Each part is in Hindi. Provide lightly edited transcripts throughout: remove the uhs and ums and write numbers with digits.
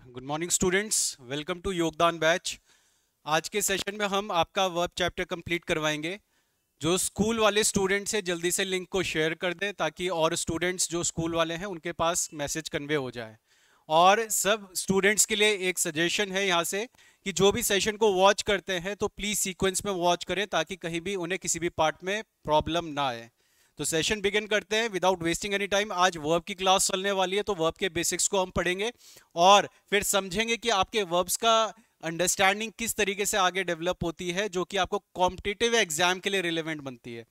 Good morning students, welcome to Yogdan batch. आज के सेशन में हम आपका वर्ब चैप्टर कंप्लीट करवाएंगे। जो स्कूल वाले स्टूडेंट्स हैं जल्दी से लिंक को शेयर कर दें ताकि और स्टूडेंट्स जो स्कूल वाले हैं उनके पास मैसेज कन्वे हो जाए। और सब स्टूडेंट्स के लिए एक सजेशन है यहाँ से कि जो भी सेशन को वॉच करते हैं तो प्लीज़ सीक्वेंस में वॉच करें ताकि कहीं भी उन्हें किसी भी पार्ट में प्रॉब्लम ना आए। तो सेशन बिगिन करते हैं विदाउट वेस्टिंग एनी टाइम। आज वर्ब की क्लास चलने वाली है तो वर्ब के बेसिक्स को हम पढ़ेंगे और फिर समझेंगे कि आपके वर्ब्स का अंडरस्टैंडिंग किस तरीके से आगे डेवलप होती है जो कि आपको कॉम्पिटिटिव एग्जाम के लिए रिलेवेंट बनती है।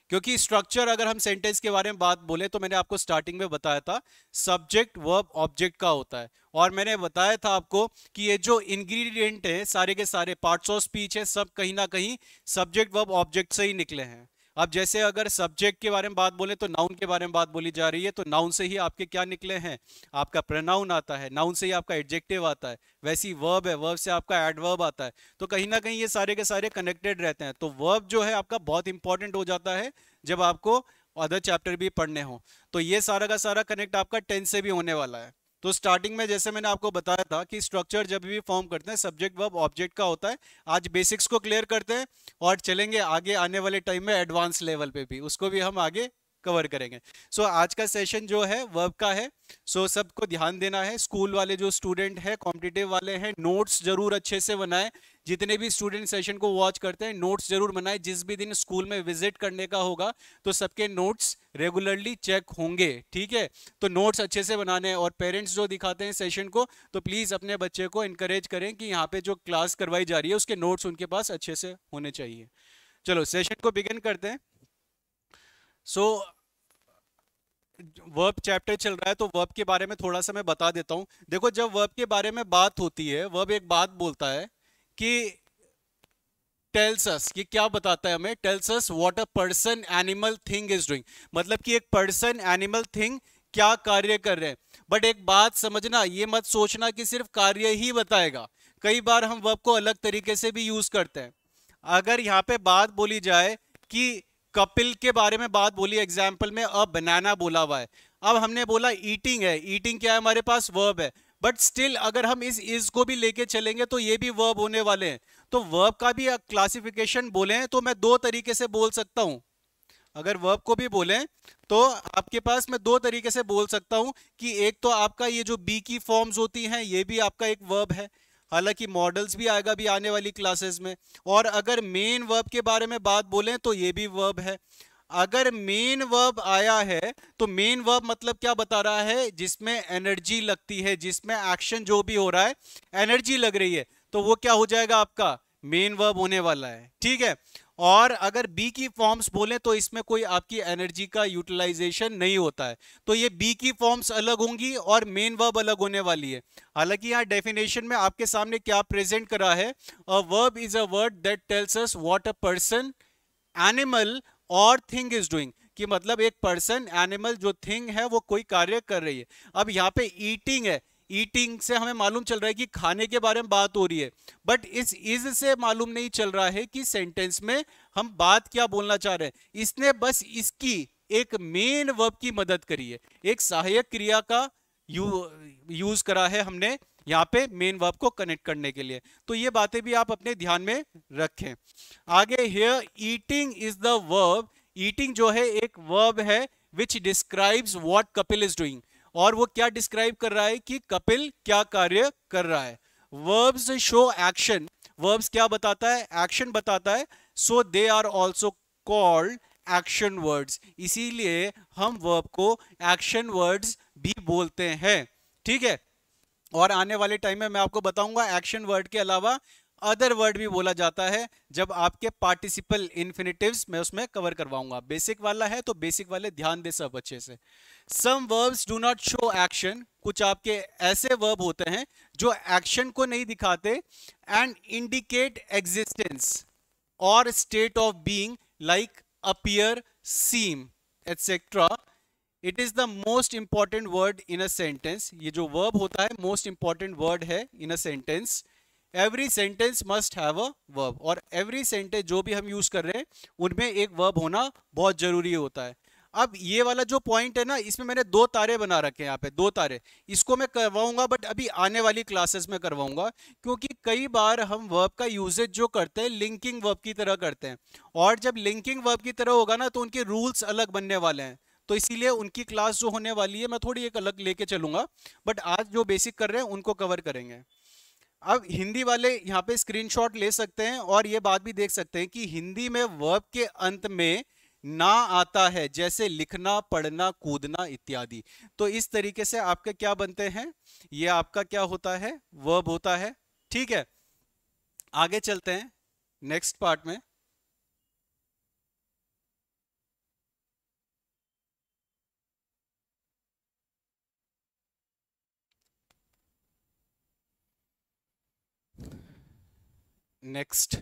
क्योंकि स्ट्रक्चर अगर हम सेंटेंस के बारे में बात बोले तो मैंने आपको स्टार्टिंग में बताया था सब्जेक्ट वर्ब ऑब्जेक्ट का होता है, और मैंने बताया था आपको कि ये जो इंग्रेडिएंट है सारे के सारे पार्ट्स ऑफ स्पीच है सब कहीं ना कहीं सब्जेक्ट वर्ब ऑब्जेक्ट से ही निकले हैं। अब जैसे अगर सब्जेक्ट के बारे में बात बोले तो नाउन के बारे में बात बोली जा रही है तो नाउन से ही आपके क्या निकले हैं, आपका प्रोनाउन आता है, नाउन से ही आपका एडजेक्टिव आता है, वैसी वर्ब है, वर्ब से आपका एडवर्ब आता है। तो कहीं ना कहीं ये सारे के सारे कनेक्टेड रहते हैं। तो वर्ब जो है आपका बहुत इंपॉर्टेंट हो जाता है जब आपको अदर चैप्टर भी पढ़ने हो। तो ये सारा का सारा कनेक्ट आपका टेंस से भी होने वाला है। तो स्टार्टिंग में जैसे मैंने आपको बताया था कि स्ट्रक्चर जब भी फॉर्म करते हैं सब्जेक्ट वर्ब ऑब्जेक्ट का होता है। आज बेसिक्स को क्लियर करते हैं और चलेंगे आगे आने वाले टाइम में एडवांस लेवल पे भी, उसको भी हम आगे कवर करेंगे। सो आज का सेशन जो है वर्ब का है। सबको ध्यान देना है। स्कूल वाले जो स्टूडेंट है कॉम्पिटिटिव वाले हैं नोट्स जरूर अच्छे से बनाएं। जितने भी स्टूडेंट सेशन को वॉच करते हैं नोट्स जरूर बनाएं। जिस भी दिन स्कूल में विजिट करने का होगा तो सबके नोट्स रेगुलरली चेक होंगे, ठीक है। तो नोट्स अच्छे से बनाने हैं और पेरेंट्स जो दिखाते हैं सेशन को तो प्लीज अपने बच्चे को इनकरेज करें कि यहाँ पे जो क्लास करवाई जा रही है उसके नोट्स उनके पास अच्छे से होने चाहिए। चलो सेशन को बिगिन करते हैं। वर्ब चैप्टर चल रहा है तो वर्ब के बारे में थोड़ा सा मैं बता देता हूं। देखो जब वर्ब के बारे में बात होती है वर्ब एक बात बोलता है कि टेल्स अस, ये क्या बताता है हमें, tells us what a person animal thing is doing. मतलब कि एक पर्सन एनिमल थिंग क्या कार्य कर रहे हैं। बट एक बात समझना, ये मत सोचना कि सिर्फ कार्य ही बताएगा। कई बार हम वर्ब को अलग तरीके से भी यूज करते हैं। अगर यहाँ पे बात बोली जाए कि कपिल के बारे में बात बोली, एग्जाम्पल में अ बनाना बोला हुआ है। अब हमने बोला ईटिंग है, ईटिंग क्या है हमारे पास वर्ब है। बट स्टिल अगर हम इस को भी लेके चलेंगे तो ये भी वर्ब होने वाले हैं। तो वर्ब का भी क्लासिफिकेशन बोले तो मैं दो तरीके से बोल सकता हूं। अगर वर्ब को भी बोलें तो आपके पास मैं दो तरीके से बोल सकता हूं कि एक तो आपका ये जो बी की फॉर्म्स होती हैं ये भी आपका एक वर्ब है। हालांकि मॉडल्स भी आएगा भी आने वाली क्लासेस में। और अगर मेन वर्ब के बारे में बात बोलें तो ये भी वर्ब है। अगर मेन वर्ब आया है तो मेन वर्ब मतलब क्या बता रहा है, जिसमें एनर्जी लगती है, जिसमें एक्शन जो भी हो रहा है एनर्जी लग रही है, तो वो क्या हो जाएगा आपका मेन वर्ब होने वाला है, ठीक है। और अगर बी की फॉर्म्स बोले तो इसमें कोई आपकी एनर्जी का यूटिलाइजेशन नहीं होता है। तो ये बी की फॉर्म्स अलग होंगी और मेन वर्ब अलग होने वाली है। हालांकि यहाँ डेफिनेशन में आपके सामने क्या प्रेजेंट करा है, a verb is a word that tells us what a person animal और थिंग इज डूइंग। कि मतलब एक पर्सन एनिमल जो थिंग है वो कोई कार्य कर रही है। अब यहाँ पे ईटिंग है, ईटिंग से हमें मालूम चल रहा है कि खाने के बारे में बात हो रही है। बट इस इज से मालूम नहीं चल रहा है कि सेंटेंस में हम बात क्या बोलना चाह रहे हैं। इसने बस इसकी एक मेन वर्ब की मदद करी है, एक सहायक क्रिया का यूज करा है हमने यहाँ पे मेन वर्ब को कनेक्ट करने के लिए। तो ये बातें भी आप अपने ध्यान में रखें। आगे here eating is the verb. Eating जो है एक वर्ब है which describes what Kapil is doing. और वो क्या डिस्क्राइब कर रहा है कि कपिल क्या कार्य कर रहा है। Verbs show action. वर्ब्स क्या बताता है, एक्शन बताता है। So they are also called action words. इसीलिए हम वर्ब को एक्शन वर्ड्स भी बोलते हैं, ठीक है। और आने वाले टाइम में मैं आपको बताऊंगा एक्शन वर्ड के अलावा अदर वर्ड भी बोला जाता है जब आपके पार्टिसिपल इन्फिनिटिव्स मैं उसमें कवर करवाऊंगा। बेसिक वाला है तो बेसिक वाले ध्यान दे सब अच्छे से। Some verbs do not show action. कुछ आपके ऐसे वर्ब होते हैं जो एक्शन को नहीं दिखाते एंड इंडिकेट एग्जिस्टेंस और state of being like appear, seem etcetera. It is the most important word in a sentence. ये जो वर्ब होता है मोस्ट इंपॉर्टेंट वर्ड है in a sentence. Every sentence must have a verb. और एवरी सेंटेंस जो भी हम यूज कर रहे हैं उनमें एक वर्ब होना बहुत जरूरी होता है। अब ये वाला जो पॉइंट है ना, इसमें मैंने दो तारे बना रखे हैं, यहाँ पे दो तारे, इसको मैं करवाऊंगा बट अभी आने वाली क्लासेस में करवाऊंगा, क्योंकि कई बार हम वर्ब का यूजेज जो करते हैं लिंकिंग वर्ब की तरह करते हैं, और जब लिंकिंग वर्ब की तरह होगा ना तो उनके रूल्स अलग बनने वाले हैं, तो इसीलिए उनकी क्लास जो होने वाली है मैं थोड़ी एक अलग लेके चलूंगा, बट आज जो बेसिक कर रहे हैं उनको कवर करेंगे। अब हिंदी वाले यहाँ पे स्क्रीनशॉट ले सकते हैं और ये बात भी देख सकते हैं कि हिंदी में वर्ब के अंत में ना आता है, जैसे लिखना, पढ़ना, कूदना इत्यादि। तो इस तरीके से आपके क्या बनते हैं, ये आपका क्या होता है, वर्ब होता है। ठीक है, आगे चलते हैं नेक्स्ट पार्ट में। नेक्स्ट,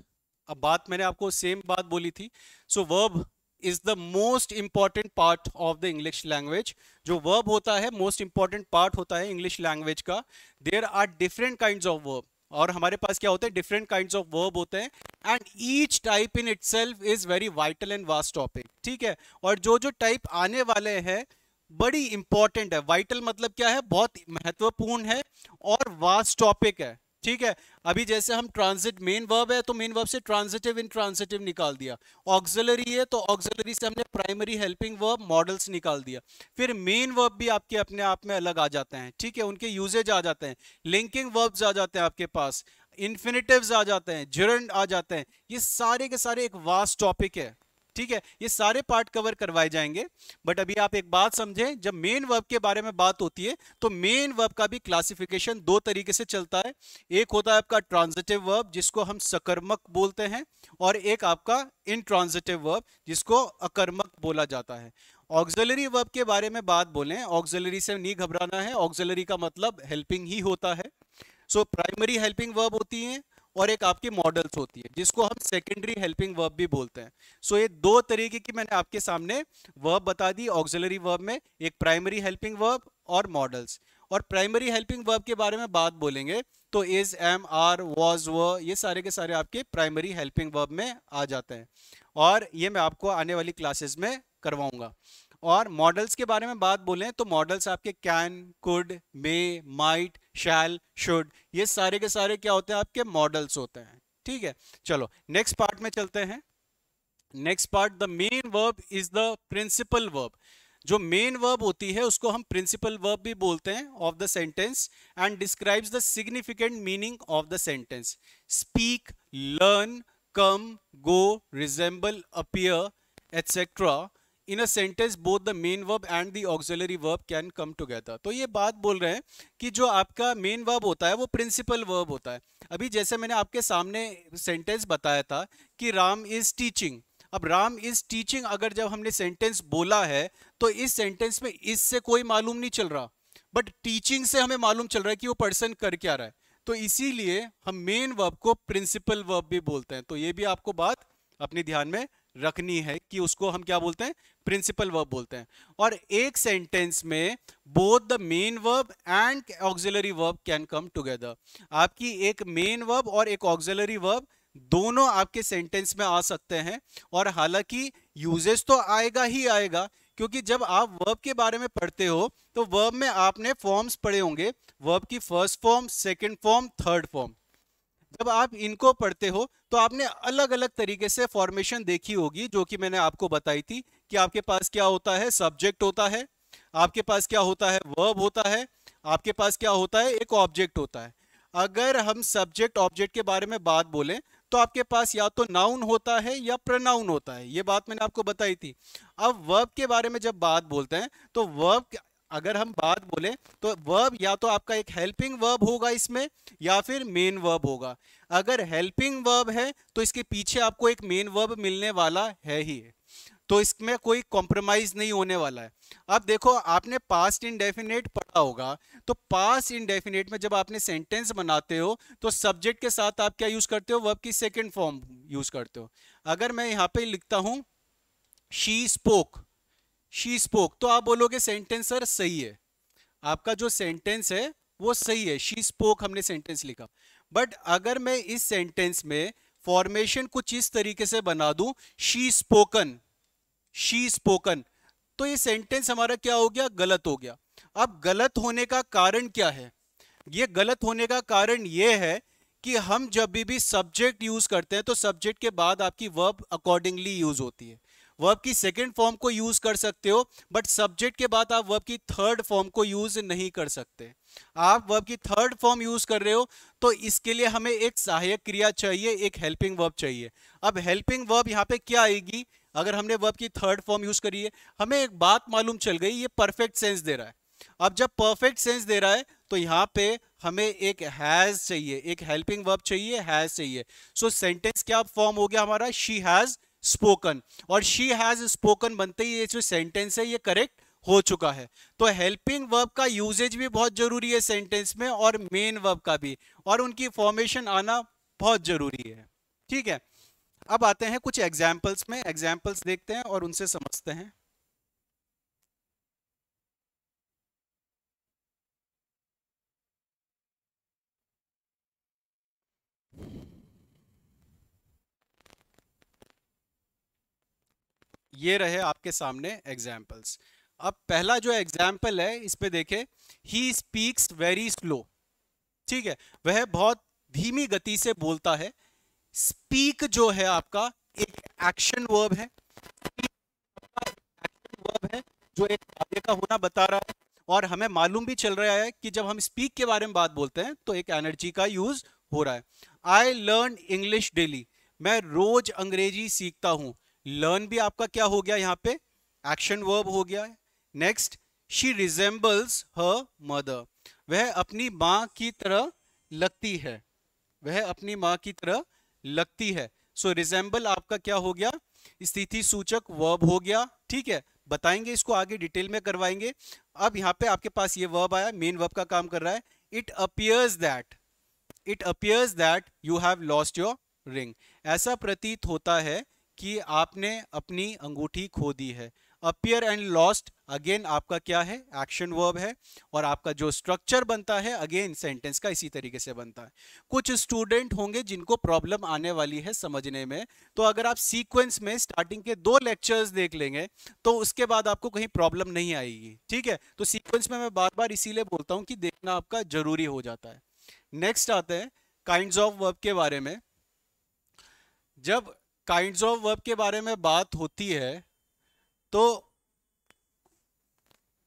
अब बात मैंने आपको सेम बात बोली थी। So verb is the most important part of the English language. जो वर्ब होता है मोस्ट इंपॉर्टेंट पार्ट होता है इंग्लिश लैंग्वेज का। There are different kinds of verb, और हमारे पास क्या होते हैं, डिफरेंट काइंड्स ऑफ वर्ब होते हैं, and each type in itself is very vital and vast topic. ठीक है, और जो जो टाइप आने वाले हैं बड़ी इंपॉर्टेंट है। वाइटल मतलब क्या है, बहुत महत्वपूर्ण है, और वास्ट टॉपिक है। ठीक है, अभी जैसे हम ट्रांजिट, मेन वर्ब है तो मेन वर्ब से ट्रांजिटिव इंट्रांजिटिव निकाल दिया, ऑक्सिलरी है तो ऑक्सिलरी से हमने प्राइमरी हेल्पिंग वर्ब मॉडल्स निकाल दिया, फिर मेन वर्ब भी आपके अपने आप में अलग आ जाते हैं। ठीक है, उनके यूजेज आ जाते हैं, लिंकिंग वर्ब्स आ जाते हैं आपके पास, इन्फिनिटिव्स आ जाते हैं, जिरंड आ जाते हैं, ये सारे के सारे एक वास्ट टॉपिक है। ठीक है, ये सारे पार्ट कवर करवाए जाएंगे, बट अभी आप एक बात समझें, जब मेन वर्ब के बारे में बात होती है तो मेन वर्ब का भी क्लासिफिकेशन दो तरीके से चलता है। एक होता है आपका ट्रांजिटिव वर्ब जिसको हम सकर्मक बोलते हैं, और एक आपका इनट्रांजिटिव वर्ब जिसको अकर्मक बोला जाता है। ऑक्सिलरी वर्ब के बारे में बात बोलें, ऑक्सिलरी से नहीं घबराना है, ऑक्सिलरी का मतलब हेल्पिंग ही होता है। सो प्राइमरी हेल्पिंग वर्ब होती है और एक आपकी मॉडल्स होती है जिसको हम सेकेंडरी हेल्पिंग वर्ब भी बोलते हैं। सो ये दो तरीके की मैंने आपके सामने वर्ब बता दी ऑक्सिलरी वर्ब में, एक प्राइमरी हेल्पिंग वर्ब और मॉडल्स। और प्राइमरी हेल्पिंग वर्ब के बारे में बात बोलेंगे तो इज, एम, आर, वॉज, व, ये सारे के सारे आपके प्राइमरी हेल्पिंग वर्ब में आ जाते हैं, और ये मैं आपको आने वाली क्लासेस में करवाऊंगा। और मॉडल्स के बारे में बात बोलें तो मॉडल्स आपके can, could, may, might, shall, should, ये सारे के सारे क्या होते हैं, आपके मॉडल्स होते हैं। ठीक है, चलो नेक्स्ट पार्ट में चलते हैं। Next part, the main verb is the principal verb. जो मेन वर्ब होती है उसको हम प्रिंसिपल वर्ब भी बोलते हैं of the sentence, and describes the significant meaning of the sentence. Speak, learn, come, go, resemble, appear, etcetera. In a sentence both the main verb and the auxiliary verb can come together. तो ये बात बोल रहे हैं कि जो आपका मेन वर्ब होता है वो प्रिंसिपल वर्ब होता है। अभी जैसे मैंने आपके सामने सेंटेंस बताया था कि राम इज टीचिंग। अब राम इज टीचिंग अगर जब हमने सेंटेंस बोला है तो इस सेंटेंस में इससे कोई मालूम नहीं चल रहा, बट टीचिंग से हमें मालूम चल रहा है कि वो पर्सन कर क्या रहा है, तो इसीलिए हम मेन वर्ब को प्रिंसिपल वर्ब भी बोलते हैं। तो ये भी आपको बात अपने ध्यान में रखनी है कि उसको हम क्या बोलते हैं, प्रिंसिपल वर्ब बोलते हैं। और एक सेंटेंस में both the main verb and auxiliary verb can come together. आपकी एक मेन वर्ब और एक ऑक्सिलरी वर्ब दोनों आपके सेंटेंस में आ सकते हैं, और हालांकि यूजेस तो आएगा ही आएगा, क्योंकि जब आप वर्ब के बारे में पढ़ते हो तो वर्ब में आपने फॉर्म्स पढ़े होंगे, वर्ब की first form, second form, third form. जब आप इनको पढ़ते हो तो आपने अलग अलग तरीके से फॉर्मेशन देखी होगी, जो कि मैंने आपको बताई थी कि आपके पास क्या होता है, सब्जेक्ट होता है, आपके पास क्या होता है, वर्ब होता है, आपके पास क्या होता है, एक ऑब्जेक्ट होता है। अगर हम सब्जेक्ट ऑब्जेक्ट के बारे में बात बोलें तो आपके पास या तो नाउन होता है या प्रोनाउन होता है, ये बात मैंने आपको बताई थी। अब वर्ब के बारे में जब बात बोलते हैं तो वर्ब अगर हम बात बोले तो वर्ब या तो आपका एक हेल्पिंग वर्ब होगा इसमें, या फिर मेन वर्ब होगा। अगर हेल्पिंग वर्ब है तो इसके पीछे आपको एक मेन वर्ब मिलने वाला है ही है, तो इसमें कोई कॉम्प्रोमाइज नहीं होने वाला है। अब देखो, आपने पास्ट इंडेफिनेट पढ़ा होगा, तो पास्ट इंडेफिनेट में जब आपने सेंटेंस बनाते हो तो सब्जेक्ट के साथ आप क्या यूज करते हो, वर्ब की सेकंड फॉर्म यूज करते हो। अगर मैं यहां पे लिखता हूं शी स्पोक, शी स्पोक, तो आप बोलोगे सेंटेंस सर सही है, आपका जो सेंटेंस है वो सही है, शी स्पोक हमने सेंटेंस लिखा। बट अगर मैं इस सेंटेंस में फॉर्मेशन कुछ इस तरीके से बना दूं, शी स्पोकन, शी स्पोकन, तो ये सेंटेंस हमारा क्या हो गया, गलत हो गया। अब गलत होने का कारण क्या है? ये गलत होने का कारण ये है कि हम जब भी सब्जेक्ट यूज करते हैं तो सब्जेक्ट के बाद आपकी वर्ब अकॉर्डिंगली यूज होती है। वर्ब की सेकंड फॉर्म को यूज कर सकते हो, बट सब्जेक्ट के बाद आप वर्ब की थर्ड फॉर्म को यूज नहीं कर सकते। आप वर्ब की थर्ड फॉर्म यूज कर रहे हो तो इसके लिए हमें एक सहायक क्रिया चाहिए, एक हेल्पिंग वर्ब चाहिए। अब हेल्पिंग वर्ब यहाँ पे क्या आएगी? अगर हमने वर्ब की थर्ड फॉर्म यूज करी है, हमें एक बात मालूम चल गई, ये परफेक्ट सेंस दे रहा है। अब जब परफेक्ट सेंस दे रहा है तो यहां पे हमें एक हैज चाहिए, एक हेल्पिंग वर्ब चाहिए, हैज चाहिए। सो सेंटेंस क्या फॉर्म हो गया हमारा? She has spoken. और शी हैज स्पोकन बनते ही ये जो सेंटेंस है ये करेक्ट हो चुका है। तो हेल्पिंग वर्ब का यूजेज भी बहुत जरूरी है सेंटेंस में, और मेन वर्ब का भी, और उनकी फॉर्मेशन आना बहुत जरूरी है। ठीक है, अब आते हैं कुछ एग्जाम्पल्स में, एग्जाम्पल्स देखते हैं और उनसे समझते हैं। ये रहे आपके सामने एग्जाम्पल्स। अब पहला जो एग्जाम्पल है इस पे देखें, ही स्पीक्स वेरी स्लो। ठीक है, वह बहुत धीमी गति से बोलता है। स्पीक जो है आपका एक एक्शन वर्ब है, वर्ब है जो एक कार्य का होना बता रहा है। और हमें मालूम भी चल रहा है कि जब हम स्पीक के बारे में बात बोलते हैं तो एक एनर्जी का यूज हो रहा है। आई लर्न इंग्लिश डेली, मैं रोज अंग्रेजी सीखता हूं। लर्न भी आपका क्या हो गया यहाँ पे? एक्शन वर्ब हो गया है। Next, she resembles her mother, वह अपनी मां की तरह लगती है, वह अपनी मां की तरह लगती है। सो रिजेंबल आपका क्या हो गया? स्थिति सूचक वर्ब हो गया। ठीक है, बताएंगे इसको आगे डिटेल में करवाएंगे। अब यहाँ पे आपके पास ये वर्ब आया, मेन वर्ब का काम कर रहा है। It appears that, it appears that you have lost your ring, ऐसा प्रतीत होता है कि आपने अपनी अंगूठी खो दी है। अपियर एंड लॉस्ट अगेन आपका क्या है? एक्शन वर्ब है। और आपका जो स्ट्रक्चर बनता है अगेन सेंटेंस का इसी तरीके से बनता है। कुछ स्टूडेंट होंगे जिनको प्रॉब्लम आने वाली है समझने में, तो अगर आप सीक्वेंस में स्टार्टिंग के 2 लेक्चर्स देख लेंगे तो उसके बाद आपको कहीं प्रॉब्लम नहीं आएगी। ठीक है, तो सीक्वेंस में मैं बार बार इसीलिए बोलता हूं कि देखना आपका जरूरी हो जाता है। नेक्स्ट आते हैं काइंड्स ऑफ वर्ब के बारे में। जब काइंड्स ऑफ वर्ब के बारे में बात होती है तो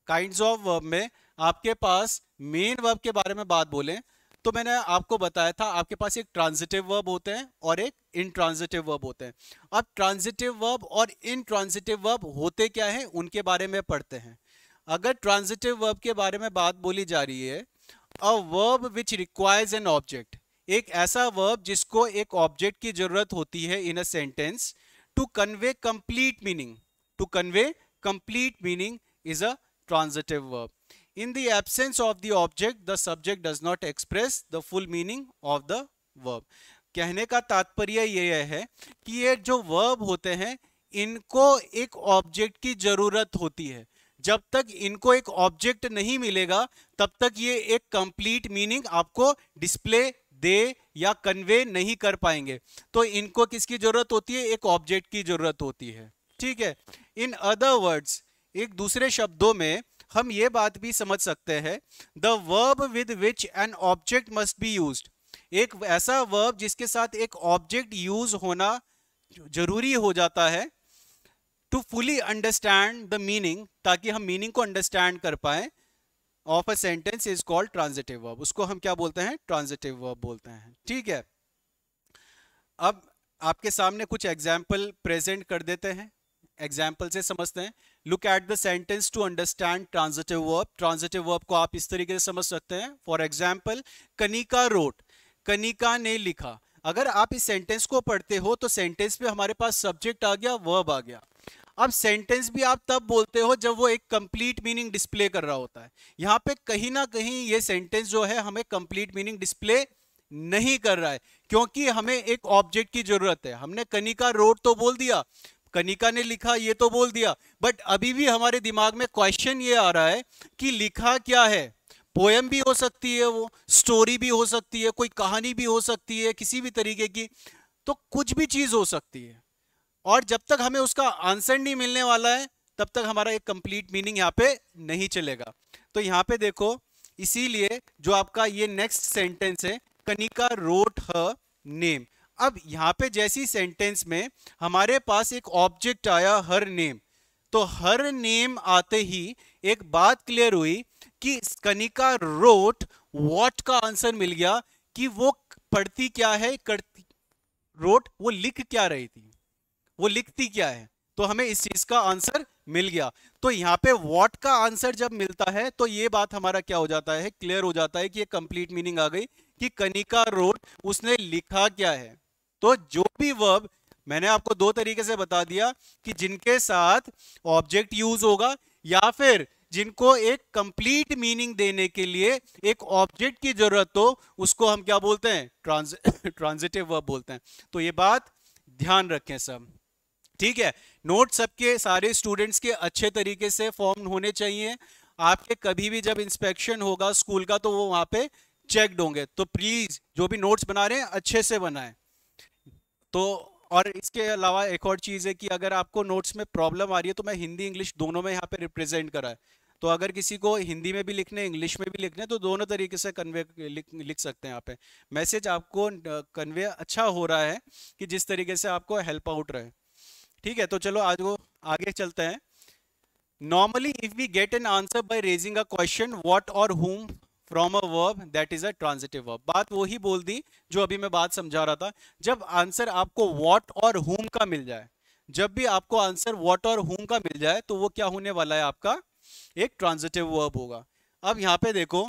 काइंड्स ऑफ वर्ब में आपके पास मेन वर्ब के बारे में बात बोलें तो मैंने आपको बताया था आपके पास एक ट्रांजिटिव वर्ब होते हैं और एक इंट्रांजिटिव वर्ब होते हैं। अब ट्रांजिटिव वर्ब और इंट्रांजिटिव वर्ब होते क्या है उनके बारे में पढ़ते हैं। अगर ट्रांजिटिव वर्ब के बारे में बात बोली जा रही है, a verb which requires an object, एक ऐसा वर्ब जिसको एक ऑब्जेक्ट की जरूरत होती है in a sentence to convey complete meaning, to convey complete meaning is a transitive verb. In the absence of the object, the subject does not express the full meaning of the verb. कहने का तात्पर्य यह है कि ये जो verb होते हैं इनको एक ऑब्जेक्ट की जरूरत होती है। जब तक इनको एक ऑब्जेक्ट नहीं मिलेगा तब तक ये एक कंप्लीट मीनिंग आपको डिस्प्ले दे या कन्वे नहीं कर पाएंगे। तो इनको किसकी जरूरत होती है? एक ऑब्जेक्ट की जरूरत होती है। ठीक है, इन अदर वर्ड्स, एक दूसरे शब्दों में हम ये बात भी समझ सकते हैं, the verb with which an object must be used, एक ऐसा वर्ब जिसके साथ एक ऑब्जेक्ट यूज होना जरूरी हो जाता है to fully understand the meaning, ताकि हम मीनिंग को अंडरस्टैंड कर पाए, of a sentence is called transitive verb. उसको हम क्या बोलते हैं? ट्रांजिटिव वर्ब बोलते हैं। ठीक है, अब आपके सामने कुछ एग्जाम्पल प्रेजेंट कर देते हैं, एग्जाम्पल से समझते हैं। Look at the sentence to understand transitive verb. Transitive verb को आप इस तरीके से समझ सकते हैं। For example, Kanika wrote, Kanika ने लिखा। अगर आप इस सेंटेंस को पढ़ते हो तो सेंटेंस पे हमारे पास सब्जेक्ट आ गया, वर्ब आ गया। अब सेंटेंस भी आप तब बोलते हो जब वो एक कंप्लीट मीनिंग डिस्प्ले कर रहा होता है। यहां पे कहीं ना कहीं ये सेंटेंस जो है हमें कंप्लीट मीनिंग डिस्प्ले नहीं कर रहा है, क्योंकि हमें एक ऑब्जेक्ट की जरूरत है। हमने कनिका रोट तो बोल दिया, कनिका ने लिखा ये तो बोल दिया, बट अभी भी हमारे दिमाग में क्वेश्चन ये आ रहा है कि लिखा क्या है। पोएम भी हो सकती है, वो स्टोरी भी हो सकती है, कोई कहानी भी हो सकती है किसी भी तरीके की, तो कुछ भी चीज हो सकती है। और जब तक हमें उसका आंसर नहीं मिलने वाला है तब तक हमारा एक कंप्लीट मीनिंग यहाँ पे नहीं चलेगा। तो यहाँ पे देखो, इसीलिए जो आपका ये नेक्स्ट सेंटेंस है, कनिका रोट हर नेम। अब यहाँ पे जैसी सेंटेंस में हमारे पास एक ऑब्जेक्ट आया हर नेम, तो हर नेम आते ही एक बात क्लियर हुई कि कनिका रोट व्हाट का आंसर मिल गया कि वो पढ़ती क्या है, करती, रोट वो लिख क्या रही थी, वो लिखती क्या है, तो हमें इस चीज का आंसर मिल गया। तो यहाँ पे व्हाट का आंसर जब मिलता है तो ये बात हमारा क्या हो जाता है, क्लियर हो जाता है कि ये कंप्लीट मीनिंग आ गई कि कनिका रोट उसने लिखा क्या है। तो जो भी वर्ब, मैंने आपको दो तरीके से बता दिया कि जिनके साथ ऑब्जेक्ट यूज होगा या फिर जिनको एक कंप्लीट मीनिंग देने के लिए एक ऑब्जेक्ट की जरूरत हो, उसको हम क्या बोलते हैं, ट्रांजिटिव वर्ब बोलते हैं। तो ये बात ध्यान रखें सब, ठीक है। नोट सबके सारे स्टूडेंट्स के अच्छे तरीके से फॉर्म होने चाहिए। आपके कभी भी जब इंस्पेक्शन होगा स्कूल का तो वो वहां पे चेक्ड होंगे, तो प्लीज जो भी नोट्स बना रहे हैं अच्छे से बनाएं। तो और इसके अलावा एक और चीज है कि अगर आपको नोट्स में प्रॉब्लम आ रही है तो मैं हिंदी इंग्लिश दोनों में यहाँ पे रिप्रेजेंट करा है, तो अगर किसी को हिंदी में भी लिखने इंग्लिश में भी लिखने तो दोनों तरीके से कन्वे लिख सकते हैं। यहाँ पे मैसेज आपको कन्वे अच्छा हो रहा है कि जिस तरीके से आपको हेल्प आउट रहे, ठीक है। तो चलो आज वो आगे चलते हैं। Normally if we get an answer by raising a question what और whom from a verb that is a transitive verb. बात वही बोल दी जो अभी मैं बात समझा रहा था। जब आंसर आपको व्हाट और whom का मिल जाए, जब भी आपको आंसर व्हाट और whom का मिल जाए तो वो क्या होने वाला है, आपका एक ट्रांजिटिव वर्ब होगा। अब यहाँ पे देखो,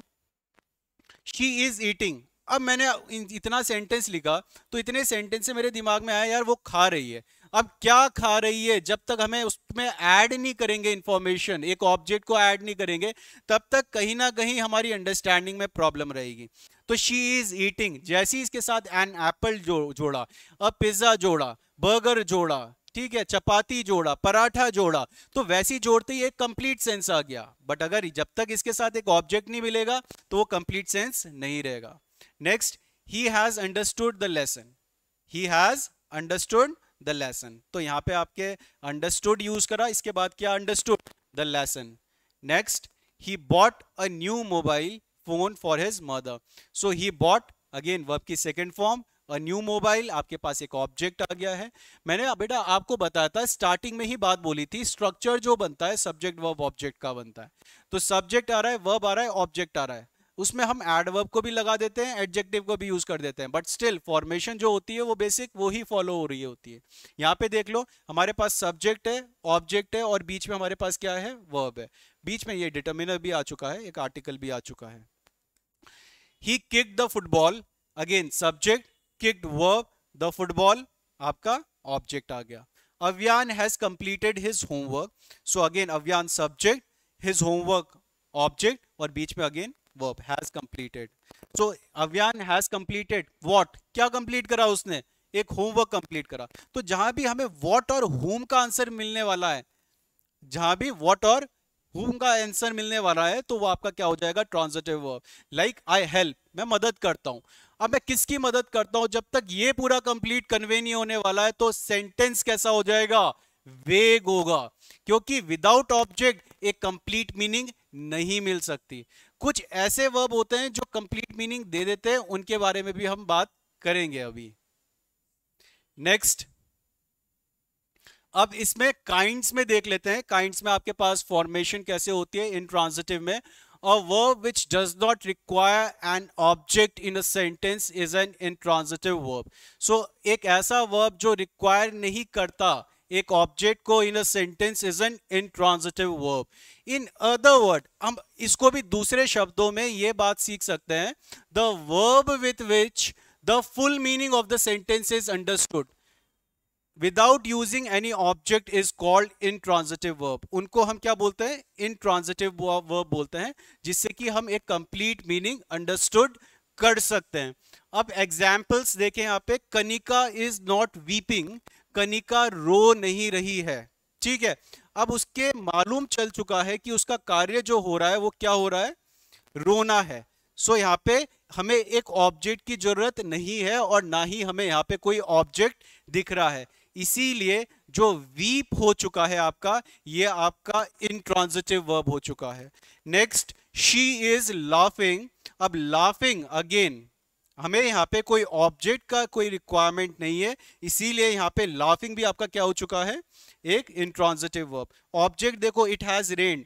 शी इज ईटिंग। अब मैंने इतना सेंटेंस लिखा तो इतने सेंटेंस से मेरे दिमाग में आया यार वो खा रही है। अब क्या खा रही है, जब तक हमें उसमें ऐड नहीं करेंगे इंफॉर्मेशन, एक ऑब्जेक्ट को ऐड नहीं करेंगे, तब तक कहीं ना कहीं हमारी अंडरस्टैंडिंग में प्रॉब्लम रहेगी। तो शी इज ईटिंग, जैसे ही इसके साथ एन एप्पल जोड़ा, अब पिज्जा जोड़ा, बर्गर जोड़ा, ठीक है, चपाती जोड़ा, पराठा जोड़ा, तो वैसी जोड़ते ही एक कंप्लीट सेंस आ गया। बट अगर जब तक इसके साथ एक ऑब्जेक्ट नहीं मिलेगा तो वो कंप्लीट सेंस नहीं रहेगा। Next, he has understood the lesson. He has understood the lesson, तो यहां पे आपके अंडरस्टूड यूज करा, इसके बाद क्या, understood the lesson. Next, he bought a new mobile phone for his mother. So he bought, again verb की second form, a new mobile, आपके पास एक ऑब्जेक्ट आ गया है। मैंने बेटा आपको बताया था, स्टार्टिंग में ही बात बोली थी, स्ट्रक्चर जो बनता है सब्जेक्ट वर्ब ऑब्जेक्ट का बनता है। तो सब्जेक्ट आ रहा है, वर्ब आ रहा है, ऑब्जेक्ट आ रहा है, उसमें हम एडवर्ब को भी लगा देते हैं, एडजेक्टिव को भी यूज कर देते हैं, बट स्टिल फॉर्मेशन जो होती है वो बेसिक वो ही फॉलो हो रही होती है। यहाँ पे देख लो, हमारे पास सब्जेक्ट है, ऑब्जेक्ट है, और बीच में हमारे पास क्या है, वर्ब है। बीच में ये डिटर्मिनर भी आ चुका है, एक आर्टिकल भी आ चुका है। He kicked the football, again subject, kicked verb, the football आपका ऑब्जेक्ट आ गया। Avyaan has completed his homework, so again Avyaan subject, his homework object, और बीच में again verb has completed. So Avyaan has completed what, क्या कंप्लीट करा उसने, एक होमवर्क कंप्लीट करा। तो जहां भी हमें व्हाट और whom का आंसर मिलने वाला है, जहां भी व्हाट और whom का आंसर मिलने वाला है तो वो आपका क्या हो जाएगा, transitive verb. Like I help, मैं मदद करता हूं। अब मैं किसकी मदद करता हूं, जब तक ये पूरा कंप्लीट कन्वे नहीं होने वाला है तो सेंटेंस कैसा हो जाएगा, वेग होगा, क्योंकि विदाउट ऑब्जेक्ट एक कंप्लीट मीनिंग नहीं मिल सकती। कुछ ऐसे वर्ब होते हैं जो कंप्लीट मीनिंग दे देते हैं, उनके बारे में भी हम बात करेंगे अभी। नेक्स्ट, अब इसमें काइंड्स में देख लेते हैं। काइंड्स में आपके पास फॉर्मेशन कैसे होती है इंट्रांजिटिव में। A verb which does not require an object in a sentence is an intransitive verb. So एक ऐसा verb जो require नहीं करता एक ऑब्जेक्ट को in a sentence is an intransitive verb. In other word, हम इसको भी दूसरे शब्दों में ये बात सीख सकते हैं, the verb with which the full meaning of the sentence is understood without using any object is called intransitive verb. उनको हम क्या बोलते हैं, intransitive verb बोलते हैं, जिससे कि हम एक कंप्लीट मीनिंग अंडरस्टूड कर सकते हैं। अब एग्जाम्पल्स देखें यहाँ पे, Kanika is not weeping, Kanika रो नहीं रही है, ठीक है। अब उसके मालूम चल चुका है कि उसका कार्य जो हो रहा है वो क्या हो रहा है, रोना है। सो यहाँ पे हमें एक ऑब्जेक्ट की जरूरत नहीं है और ना ही हमें यहाँ पे कोई ऑब्जेक्ट दिख रहा है। इसीलिए जो वीप हो चुका है आपका, ये आपका इंट्रांजिटिव वर्ब हो चुका है। Next, she is laughing. अब लाफिंग अगेन हमें यहाँ पे कोई ऑब्जेक्ट का कोई रिक्वायरमेंट नहीं है, इसीलिए यहाँ पे लाफिंग भी आपका क्या हो चुका है, एक इंट्रांजिटिव वर्ब। ऑब्जेक्ट देखो, इट हैज रेन,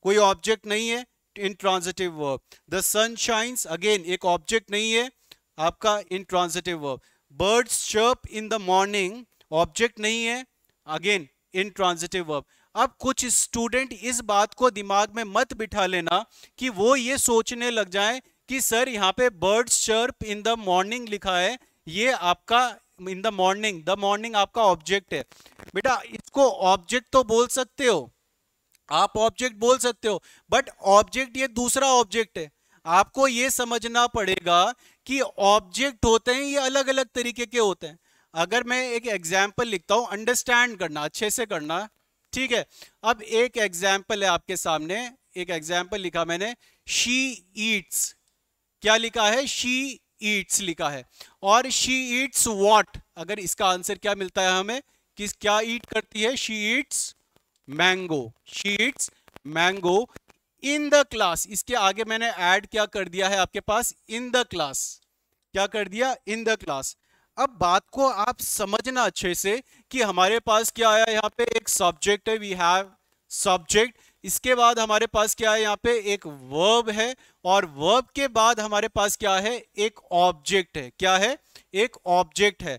कोई ऑब्जेक्ट नहीं है, intransitive verb. The sun shines, again एक ऑब्जेक्ट नहीं है, आपका intransitive verb. Birds chirp in the morning, object नहीं है, अगेन इंट्रांजिटिव वर्ब। अब कुछ स्टूडेंट इस बात को दिमाग में मत बिठा लेना कि वो ये सोचने लग जाए कि सर यहाँ पे birds chirp in the morning लिखा है, ये आपका इन द मॉर्निंग आपका ऑब्जेक्ट है। बेटा इसको ऑब्जेक्ट तो बोल सकते हो, आप ऑब्जेक्ट बोल सकते हो, बट ऑब्जेक्ट ये दूसरा ऑब्जेक्ट है। आपको ये समझना पड़ेगा कि ऑब्जेक्ट होते हैं ये अलग अलग तरीके के होते हैं। अगर मैं एक एग्जाम्पल लिखता हूं, अंडरस्टैंड करना, अच्छे से करना, ठीक है। अब एक एग्जाम्पल है आपके सामने, एक एग्जाम्पल लिखा मैंने, शी ईट्स, क्या लिखा है, शी ईट्स लिखा है। और शी ईट्स व्हाट, अगर इसका आंसर क्या मिलता है हमें, किस क्या ईट करती है, she Yeats mango, she Yeats mango in the class. इसके आगे मैंने ऐड क्या कर दिया है आपके पास, इन द क्लास, क्या कर दिया, इन द क्लास। अब बात को आप समझना अच्छे से कि हमारे पास क्या आया यहाँ पे, एक सब्जेक्ट है, वी हैव सब्जेक्ट। इसके बाद हमारे पास क्या है, यहाँ पे एक वर्ब है, और वर्ब के बाद हमारे पास क्या है, एक ऑब्जेक्ट है। क्या है, एक ऑब्जेक्ट है।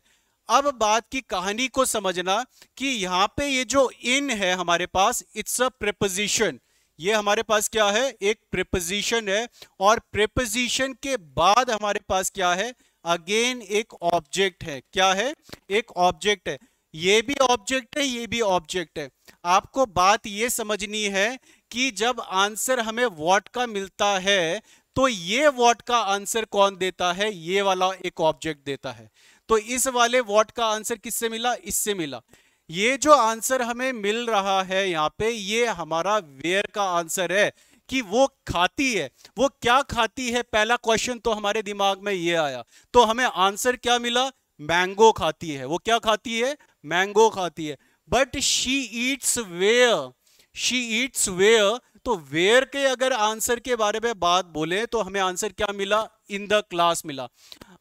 अब बात की कहानी को समझना कि यहाँ पे ये जो इन है हमारे पास, इट्स अ प्रीपोजिशन। ये हमारे पास क्या है, एक प्रीपोजिशन है, और प्रीपोजिशन के बाद हमारे पास क्या है, अगेन एक ऑब्जेक्ट है। क्या है, एक ऑब्जेक्ट है। ये भी ऑब्जेक्ट है, ये भी ऑब्जेक्ट है। आपको बात ये समझनी है कि जब आंसर हमें व्हाट का मिलता है, तो ये व्हाट का आंसर कौन देता है, ये वाला एक ऑब्जेक्ट देता है। तो इस वाले व्हाट का आंसर किससे मिला, इससे मिला। ये जो आंसर हमें मिल रहा है यहाँ पे, ये हमारा वेयर का आंसर है, कि वो खाती है। वो क्या खाती है, पहला क्वेश्चन तो हमारे दिमाग में ये आया, तो हमें आंसर क्या मिला, मैंगो खाती है। वो क्या खाती है, मैंगो खाती है। But she eats where, she eats where, तो वेयर के अगर आंसर के बारे में बात बोले तो हमें आंसर क्या मिला, इन द क्लास मिला।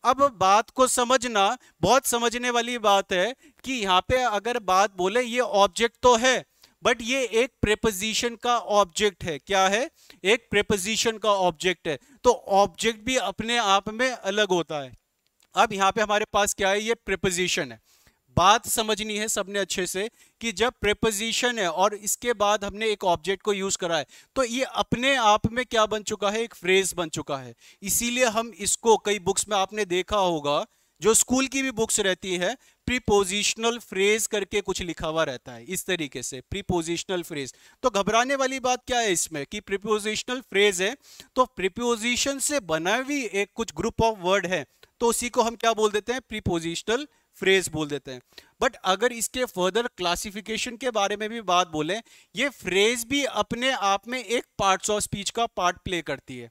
अब बात को समझना, बहुत समझने वाली बात है कि यहाँ पे अगर बात बोले, ये ऑब्जेक्ट तो है, बट ये एक प्रीपोजिशन का ऑब्जेक्ट है। क्या है, एक प्रीपोजिशन का ऑब्जेक्ट है। तो ऑब्जेक्ट भी अपने आप में अलग होता है। अब यहाँ पे हमारे पास क्या है, ये प्रीपोजिशन है। बात समझनी है सबने अच्छे से कि जब प्रीपोजिशन है और इसके बाद हमने एक ऑब्जेक्ट को यूज करा है, तो ये अपने आप में क्या बन चुका है, एक फ्रेज बन चुका है। इसीलिए हम इसको, कई बुक्स में आपने देखा होगा, जो स्कूल की भी बुक्स रहती है, प्रीपोजिशनल फ्रेज करके कुछ लिखा हुआ रहता है, इस तरीके से प्रीपोजिशनल फ्रेज। तो घबराने वाली बात क्या है इसमें कि प्रीपोजिशनल फ्रेज है, तो प्रीपोजिशन से बना हुई एक कुछ ग्रुप ऑफ वर्ड है, तो उसी को हम क्या बोल देते हैं, प्रीपोजिशनल फ्रेज बोल देते हैं। बट अगर इसके फर्दर क्लासिफिकेशन के बारे में भी बात बोलें, ये फ्रेज भी अपने आप में एक पार्ट्स ऑफ स्पीच का पार्ट प्ले करती है।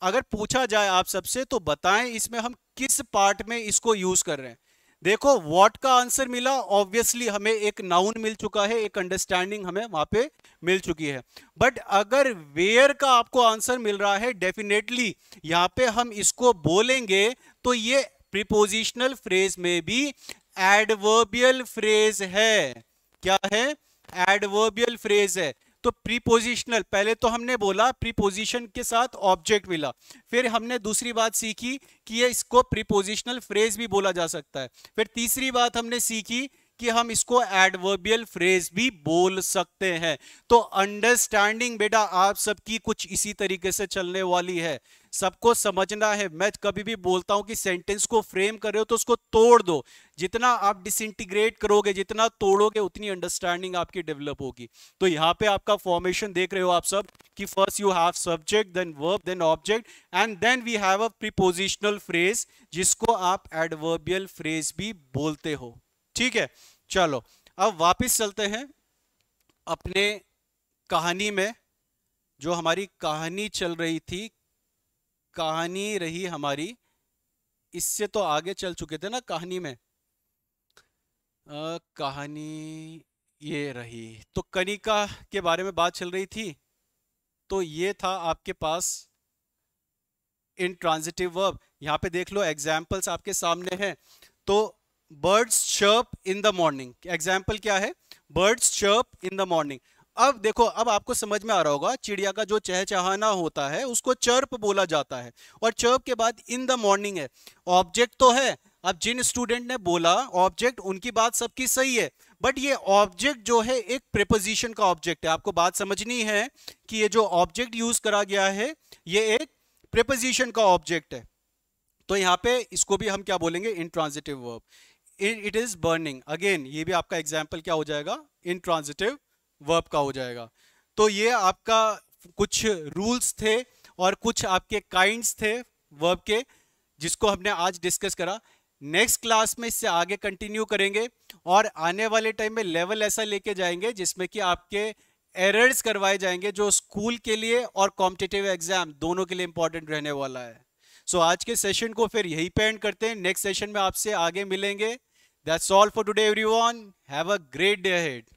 अगर पूछा जाए आप सबसे तो बताएं इसमें हम किस पार्ट में इसको यूज कर रहे हैं। देखो व्हाट का आंसर मिला, ऑब्वियसली हमें एक नाउन मिल चुका है, एक अंडरस्टैंडिंग हमें वहां पे मिल चुकी है। बट अगर वेयर का आपको आंसर मिल रहा है, डेफिनेटली यहां पे हम इसको बोलेंगे तो ये प्रीपोजिशनल फ्रेज में भी एडवर्बियल फ्रेज है। क्या है, एडवर्बियल फ्रेज है। तो प्रीपोजिशनल, पहले तो हमने बोला प्रीपोजिशन के साथ ऑब्जेक्ट मिला, फिर हमने दूसरी बात सीखी कि ये इसको प्रीपोजिशनल फ्रेज भी बोला जा सकता है, फिर तीसरी बात हमने सीखी कि हम इसको एडवर्बियल फ्रेज भी बोल सकते हैं। तो अंडरस्टैंडिंग बेटा आप सबकी कुछ इसी तरीके से चलने वाली है, सबको समझना है। मैं कभी भी बोलता हूं कि सेंटेंस को फ्रेम कर रहे हो तो उसको तोड़ दो, जितना आप डिसइंटीग्रेट करोगे, जितना तोड़ोगे, उतनी अंडरस्टैंडिंग आपकी डेवलप होगी। तो यहाँ पे आपका फॉर्मेशन देख रहे हो आप सब कि first you have subject, then verb, then object, and then we have a prepositional phrase जिसको आप एडवर्बियल फ्रेज भी बोलते हो। ठीक है, चलो अब वापस चलते हैं अपने कहानी में। जो हमारी कहानी चल रही थी, कहानी रही हमारी, इससे तो आगे चल चुके थे ना कहानी में। कहानी ये रही, तो कनिका के बारे में बात चल रही थी, तो ये था आपके पास इंट्रांजिटिव वर्ब। यहाँ पे देख लो एग्जाम्पल्स आपके सामने हैं। तो birds chirp in the morning, example क्या है, birds chirp in the morning. अब देखो, अब आपको समझ में आ रहा होगा, चिड़िया का जो चहचहाना होता है उसको चर्प बोला जाता है, और चर्प के बाद इन द मॉर्निंग है, ऑब्जेक्ट तो है। अब जिन स्टूडेंट ने बोला ऑब्जेक्ट, उनकी बात सबकी सही है, बट ये ऑब्जेक्ट जो है एक प्रीपोजिशन का ऑब्जेक्ट है। आपको बात समझनी है कि ये जो ऑब्जेक्ट यूज करा गया है ये एक प्रीपोजिशन का ऑब्जेक्ट है। तो यहां पे इसको भी हम क्या बोलेंगे, intransitive verb. It is burning, again ये भी आपका एग्जाम्पल क्या हो जाएगा, इंट्रांजिटिव वर्ब का हो जाएगा। तो ये आपका कुछ रूल्स थे और कुछ आपके काइंड्स थे वर्ब के, जिसको हमने आज डिस्कस करा। नेक्स्ट क्लास में इससे आगे कंटिन्यू करेंगे, और आने वाले टाइम में लेवल ऐसा लेके जाएंगे जिसमें कि आपके एरर्स करवाए जाएंगे, जो स्कूल के लिए और कॉम्पिटिटिव एग्जाम दोनों के लिए इंपॉर्टेंट रहने वाला है। सो आज के सेशन को फिर यही पे एंड करते हैं, नेक्स्ट सेशन में आपसे आगे मिलेंगे। That's all for today everyone, have a great day ahead.